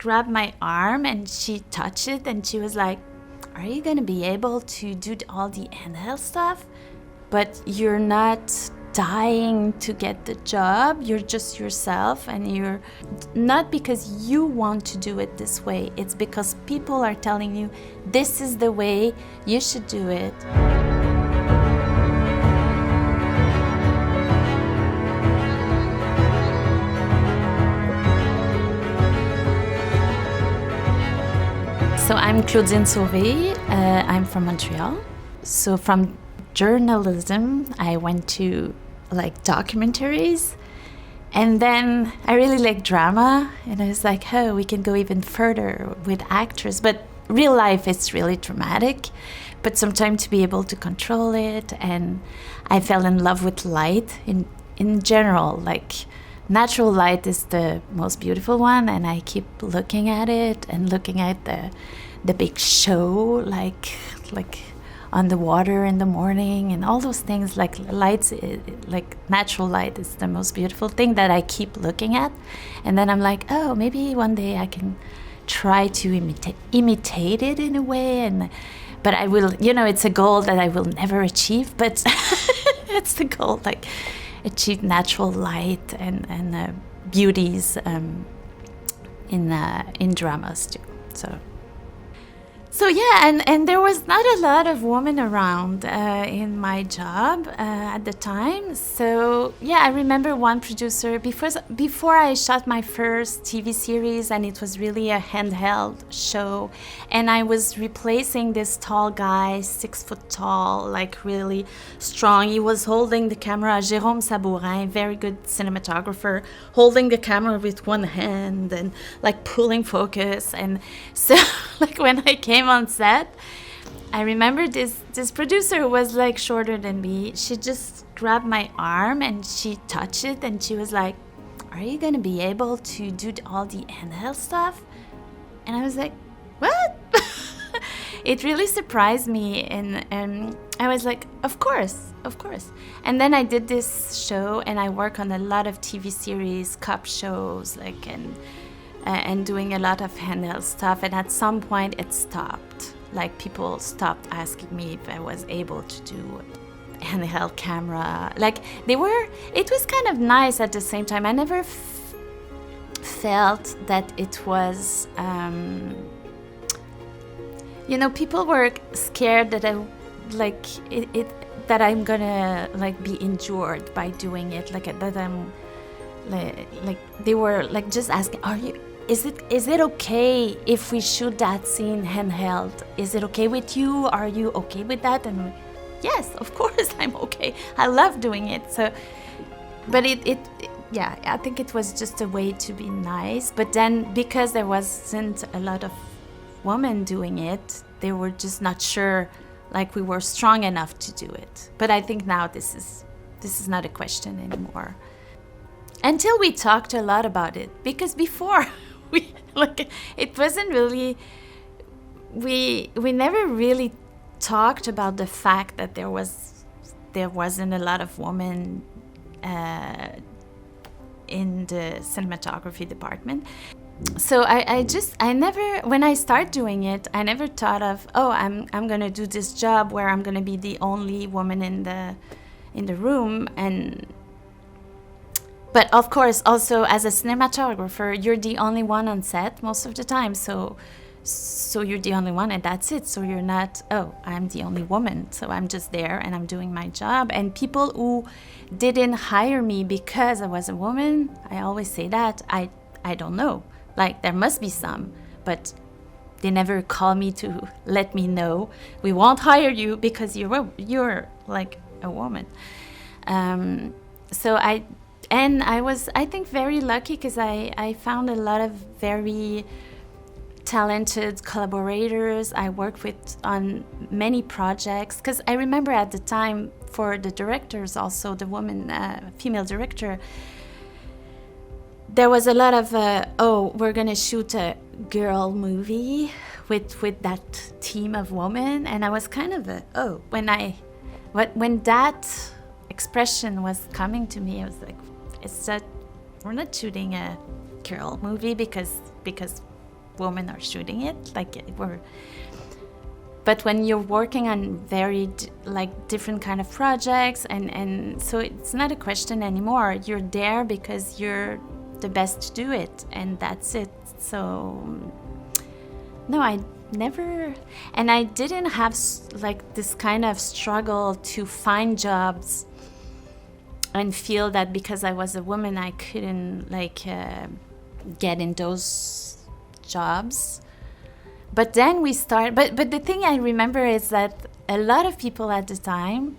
grabbed my arm and she touched it and she was like, are you gonna be able to do all the handheld stuff? But you're not dying to get the job, you're just yourself, and you're not because you want to do it this way, it's because people are telling you this is the way you should do it. So I'm Claudine Sauvé, I'm from Montreal. So from journalism, I went to documentaries, and then I really like drama, and I was like, oh, we can go even further with actors, but real life is really dramatic, but sometimes to be able to control it. And I fell in love with light in general, natural light is the most beautiful one, and I keep looking at it and looking at the big show, like on the water in the morning and all those things. Lights, natural light is the most beautiful thing that I keep looking at. And then I'm like, oh, maybe one day I can try to imitate it in a way. But I will, it's a goal that I will never achieve, but it's the goal, achieve natural light and beauties in dramas too. So yeah, and there was not a lot of women around in my job at the time. So yeah, I remember one producer before I shot my first TV series, and it was really a handheld show, and I was replacing this tall guy, 6 foot tall, really strong. He was holding the camera, Jérôme Sabourin, very good cinematographer, holding the camera with one hand and pulling focus. And so when I came on set, I remember this producer who was shorter than me. She just grabbed my arm and she touched it and she was like, are you gonna be able to do all the handheld stuff? And I was like, what? It really surprised me, and I was like, of course. And then I did this show, and I work on a lot of TV series, cop shows, and doing a lot of handheld stuff. And at some point it stopped. People stopped asking me if I was able to do handheld camera. It was kind of nice at the same time. I never felt that it was, people were scared that that I'm gonna be injured by doing it. That I'm they were just asking, is it okay if we shoot that scene handheld? Is it okay with you? Are you okay with that? And yes, of course I'm okay. I love doing it. So, but yeah, I think it was just a way to be nice. But then because there wasn't a lot of women doing it, they were just not sure we were strong enough to do it. But I think now this is not a question anymore. Until we talked a lot about it, because before it wasn't really, we never really talked about the fact that there wasn't a lot of women in the cinematography department. So I never, when I start doing it, I never thought of, I'm gonna do this job where I'm gonna be the only woman in the room. But of course, also as a cinematographer, you're the only one on set most of the time. So you're the only one, and that's it. So you're not, I'm the only woman. So I'm just there and I'm doing my job. And people who didn't hire me because I was a woman, I always say that, I don't know. There must be some, but they never call me to let me know, we won't hire you because you're a woman. And I was, I think, very lucky because I found a lot of very talented collaborators. I worked with on many projects because I remember at the time for the directors, also the female director, there was a lot of, we're going to shoot a girl movie with that team of women. And I was kind of when that expression was coming to me, I was like, we're not shooting a girl movie because women are shooting it. But when you're working on very different kind of projects, and so it's not a question anymore. You're there because you're the best to do it, and that's it. So no, I never, and I didn't have this kind of struggle to find jobs and feel that because I was a woman I couldn't get in those jobs. But then we start, but the thing I remember is that a lot of people at the time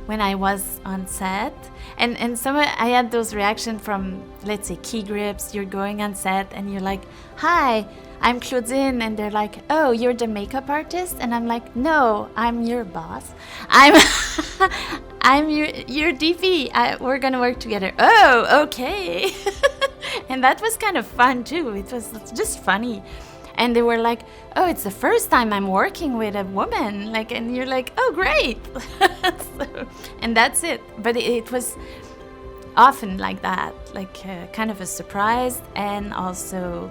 when I was on set, and I had those reactions from, let's say, key grips. You're going on set and you're like, "Hi, I'm Claudine," and they're like, "Oh, you're the makeup artist?" And I'm like, "No, I'm your boss. I'm your DP. We're gonna work together." "Oh, okay." And that was kind of fun too. It was just funny. And they were like, "Oh, it's the first time I'm working with a woman." And you're like, "Oh, great." And that's it. But it was often like that, kind of a surprise. And also,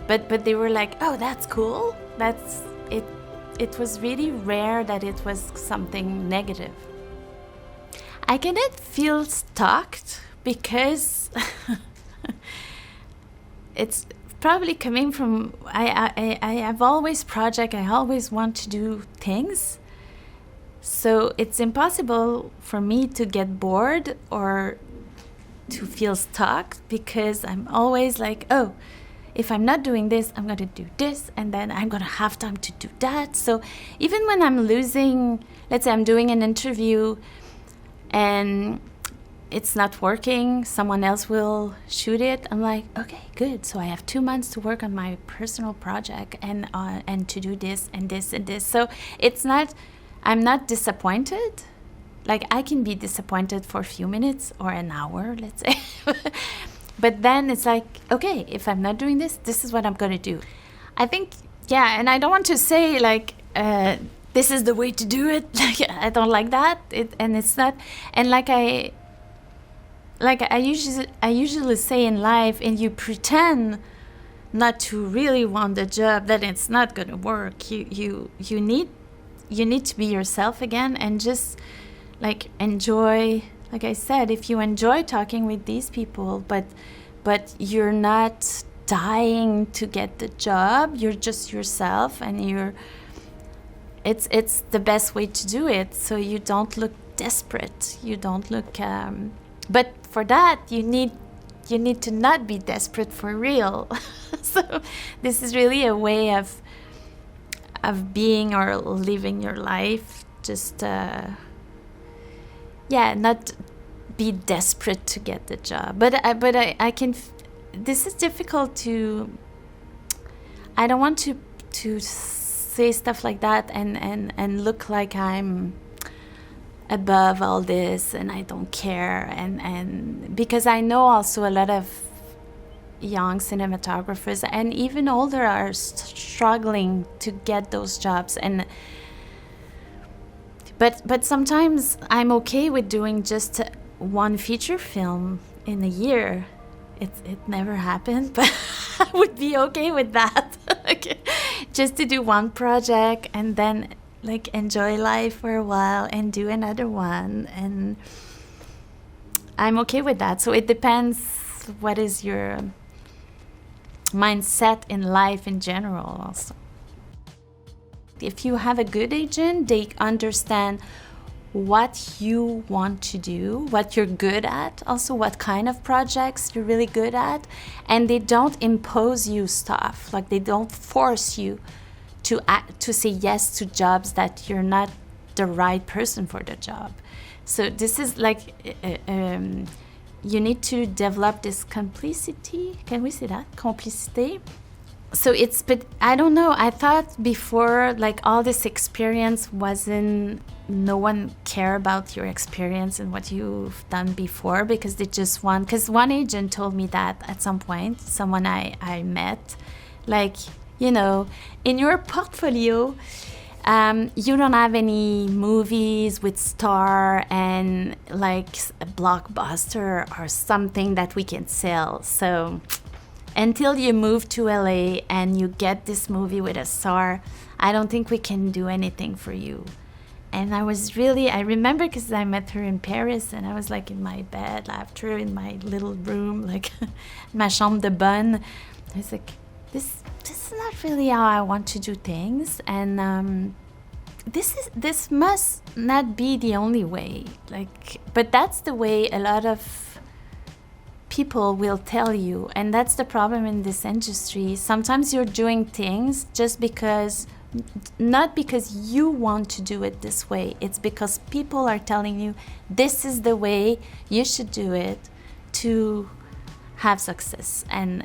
but they were like, "Oh, that's cool." That's it. It was really rare that it was something negative. I cannot feel stalked because it's probably coming from I have always I always want to do things, so it's impossible for me to get bored or to feel stuck, because I'm always like, oh, if I'm not doing this, I'm going to do this, and then I'm going to have time to do that. So even when I'm losing, let's say I'm doing an interview and it's not working, someone else will shoot it, I'm like, okay, good. So I have 2 months to work on my personal project and to do this and this and this. So it's not, I'm not disappointed. I can be disappointed for a few minutes or an hour, let's say. But then it's like, okay, if I'm not doing this, this is what I'm going to do. I think, yeah, and I don't want to say this is the way to do it. I don't like that. And it's not, and I usually say in life, and you pretend not to really want the job, that it's not going to work. You need to be yourself again and just enjoy. Like I said, if you enjoy talking with these people, but you're not dying to get the job, you're just yourself, and it's the best way to do it. So you don't look desperate. You don't look. But for that, you need to not be desperate for real. So this is really a way of being or living your life. Just not be desperate to get the job. But I can. This is difficult to. I don't want to say stuff like that and look like I'm above all this and I don't care, and because I know also a lot of young cinematographers and even older are struggling to get those jobs, and but sometimes I'm okay with doing just one feature film in a year. It never happened, but I would be okay with that. Just to do one project and then enjoy life for a while and do another one, and I'm okay with that. So it depends what is your mindset in life in general also. If you have a good agent, they understand what you want to do, what you're good at, also what kind of projects you're really good at, and they don't impose you stuff. They don't force you to say yes to jobs that you're not the right person for the job. So this is you need to develop this complicity. Can we say that? Complicité. So but I don't know. I thought before, all this experience wasn't, no one care about your experience and what you've done before, because they just want, because one agent told me that at some point, someone I met, in your portfolio, you don't have any movies with star and a blockbuster or something that we can sell. So until you move to LA and you get this movie with a star, I don't think we can do anything for you. And I remember because I met her in Paris and I was like in my bed after in my little room, like ma chambre de bonne. I was like, this is not really how I want to do things. And this must not be the only way. But that's the way a lot of people will tell you. And that's the problem in this industry. Sometimes you're doing things just because, not because you want to do it this way. It's because people are telling you this is the way you should do it to have success and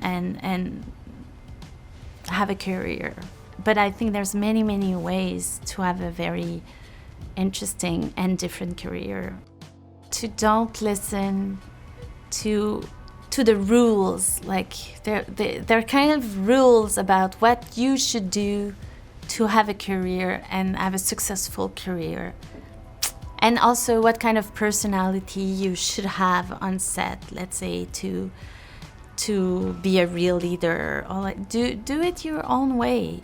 have a career. But I think there's many, many ways to have a very interesting and different career. To don't listen to the rules. Like they're kind of rules about what you should do to have a career and have a successful career. And also what kind of personality you should have on set, let's say, to be a real leader, or like do it your own way.